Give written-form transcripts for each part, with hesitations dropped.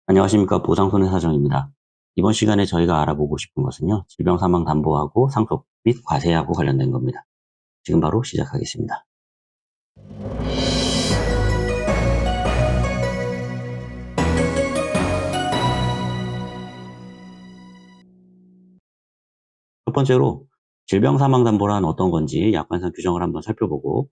안녕하십니까. 보상손해사정입니다. 이번 시간에 저희가 알아보고 싶은 것은요, 질병사망담보하고 상속 및 과세하고 관련된 겁니다. 지금 바로 시작하겠습니다. 첫 번째로 질병사망담보란 어떤 건지 약관상 규정을 한번 살펴보고,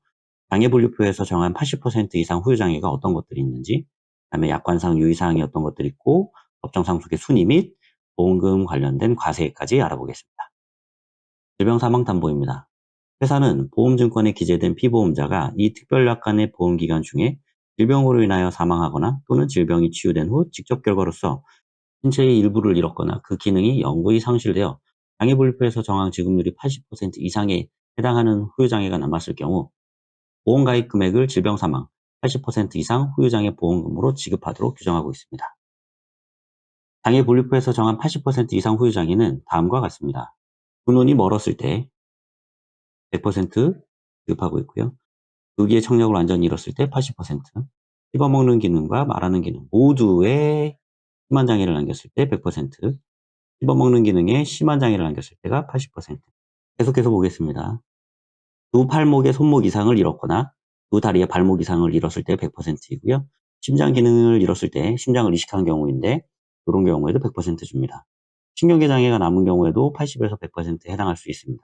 장애분류표에서 정한 80% 이상 후유장애가 어떤 것들이 있는지, 그다음에 약관상 유의사항이 어떤 것들이 있고, 법정상속의 순위 및 보험금 관련된 과세까지 알아보겠습니다. 질병사망담보입니다. 회사는 보험증권에 기재된 피보험자가 이 특별약관의 보험기간 중에 질병으로 인하여 사망하거나 또는 질병이 치유된 후 직접 결과로서 신체의 일부를 잃었거나 그 기능이 영구히 상실되어 장애분류표에서 정한 지급률이 80% 이상에 해당하는 후유장애가 남았을 경우 보험가입 금액을 질병사망 80% 이상 후유장애 보험금으로 지급하도록 규정하고 있습니다. 장애분류표에서 정한 80% 이상 후유장애는 다음과 같습니다. 두 눈이 멀었을 때 100% 지급하고 있고요. 두 개의 청력을 완전히 잃었을 때 80%, 씹어먹는 기능과 말하는 기능 모두에 심한 장애를 남겼을 때 100%, 씹어먹는 기능에 심한 장애를 남겼을 때가 80%. 계속해서 보겠습니다. 두 팔목의 손목 이상을 잃었거나 두 다리의 발목 이상을 잃었을 때 100%이고요. 심장 기능을 잃었을 때 심장을 이식한 경우인데 이런 경우에도 100% 줍니다. 신경계 장애가 남은 경우에도 80에서 100% 해당할 수 있습니다.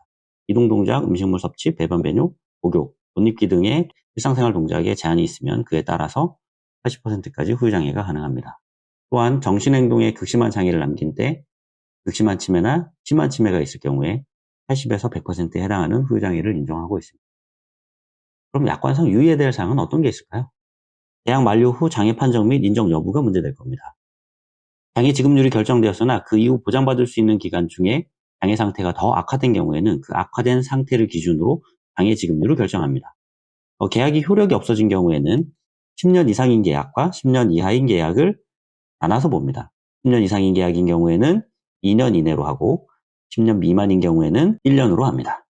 이동 동작, 음식물 섭취, 배변 배뇨, 목욕, 옷 입기 등의 일상생활 동작에 제한이 있으면 그에 따라서 80%까지 후유장애가 가능합니다. 또한 정신행동에 극심한 장애를 남긴 때 극심한 치매나 심한 치매가 있을 경우에 80에서 100%에 해당하는 후유장애를 인정하고 있습니다. 그럼 약관상 유의해야 될 사항은 어떤 게 있을까요? 계약 만료 후 장애 판정 및 인정 여부가 문제될 겁니다. 장애 지급률이 결정되었으나 그 이후 보장받을 수 있는 기간 중에 장애 상태가 더 악화된 경우에는 그 악화된 상태를 기준으로 장애 지급률을 결정합니다. 계약이 효력이 없어진 경우에는 10년 이상인 계약과 10년 이하인 계약을 나눠서 봅니다. 10년 이상인 계약인 경우에는 2년 이내로 하고 10년 미만인 경우에는 1년으로 합니다.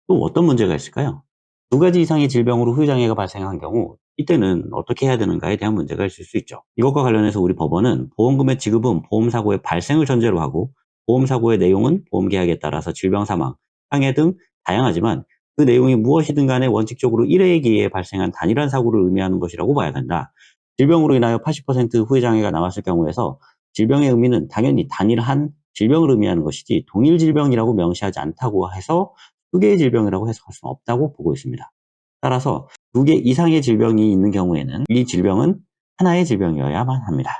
또 어떤 문제가 있을까요? 두 가지 이상의 질병으로 후유장애가 발생한 경우 이때는 어떻게 해야 되는가에 대한 문제가 있을 수 있죠. 이것과 관련해서 우리 법원은 보험금의 지급은 보험사고의 발생을 전제로 하고 보험사고의 내용은 보험계약에 따라서 질병사망, 상해 등 다양하지만 그 내용이 무엇이든 간에 원칙적으로 1회의 기회에 발생한 단일한 사고를 의미하는 것이라고 봐야 된다. 질병으로 인하여 80% 후유장애가 남았을 경우에서 질병의 의미는 당연히 단일한 질병을 의미하는 것이지 동일 질병이라고 명시하지 않다고 해서 두 개의 질병이라고 해석할 수는 없다고 보고 있습니다. 따라서 두 개 이상의 질병이 있는 경우에는 이 질병은 하나의 질병이어야만 합니다.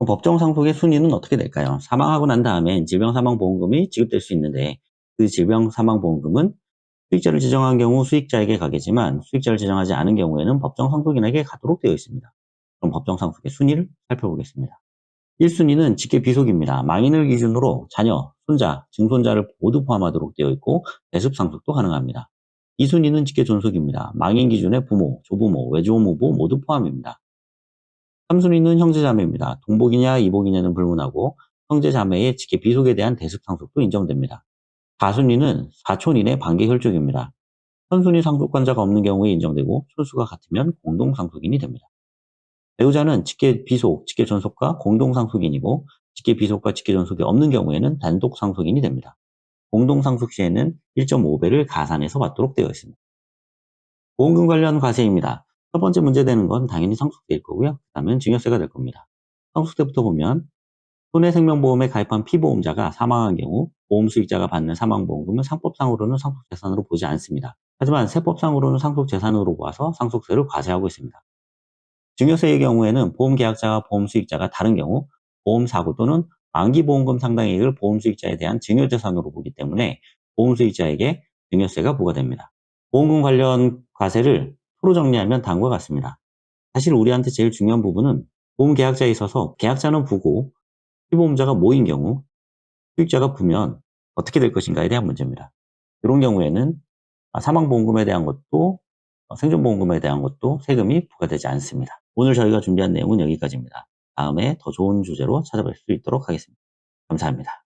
법정 상속의 순위는 어떻게 될까요? 사망하고 난 다음엔 질병사망보험금이 지급될 수 있는데 그 질병사망보험금은 수익자를 지정한 경우 수익자에게 가겠지만 수익자를 지정하지 않은 경우에는 법정 상속인에게 가도록 되어 있습니다. 그럼 법정 상속의 순위를 살펴보겠습니다. 1순위는 직계 비속입니다. 망인을 기준으로 자녀, 손자, 증손자를 모두 포함하도록 되어 있고 대습 상속도 가능합니다. 2순위는 직계 존속입니다. 망인 기준의 부모, 조부모, 외조모부 모두 포함입니다. 3순위는 형제자매입니다. 동복이냐 이복이냐는 불문하고 형제자매의 직계 비속에 대한 대습 상속도 인정됩니다. 4순위는 사촌인의 반계 혈족입니다. 선순위 상속관자가 없는 경우에 인정되고 손수가 같으면 공동상속인이 됩니다. 배우자는 직계 비속, 직계 전속과 공동 상속인이고 직계 비속과 직계 전속이 없는 경우에는 단독 상속인이 됩니다. 공동 상속 시에는 1.5배를 가산해서 받도록 되어 있습니다. 보험금 관련 과세입니다. 첫 번째 문제되는 건 당연히 상속세일 거고요. 그 다음은 증여세가 될 겁니다. 상속세부터 보면 손해생명보험에 가입한 피보험자가 사망한 경우 보험 수익자가 받는 사망보험금은 상법상으로는 상속재산으로 보지 않습니다. 하지만 세법상으로는 상속재산으로 보아서 상속세를 과세하고 있습니다. 증여세의 경우에는 보험계약자와 보험수익자가 다른 경우 보험사고 또는 만기보험금 상당액을 보험수익자에 대한 증여재산으로 보기 때문에 보험수익자에게 증여세가 부과됩니다. 보험금 관련 과세를 표로 정리하면 다음과 같습니다. 사실 우리한테 제일 중요한 부분은 보험계약자에 있어서 계약자는 부고 피보험자가 모인 경우 수익자가 부면 어떻게 될 것인가에 대한 문제입니다. 이런 경우에는 사망보험금에 대한 것도 생존보험금에 대한 것도 세금이 부과되지 않습니다. 오늘 저희가 준비한 내용은 여기까지입니다. 다음에 더 좋은 주제로 찾아뵐 수 있도록 하겠습니다. 감사합니다.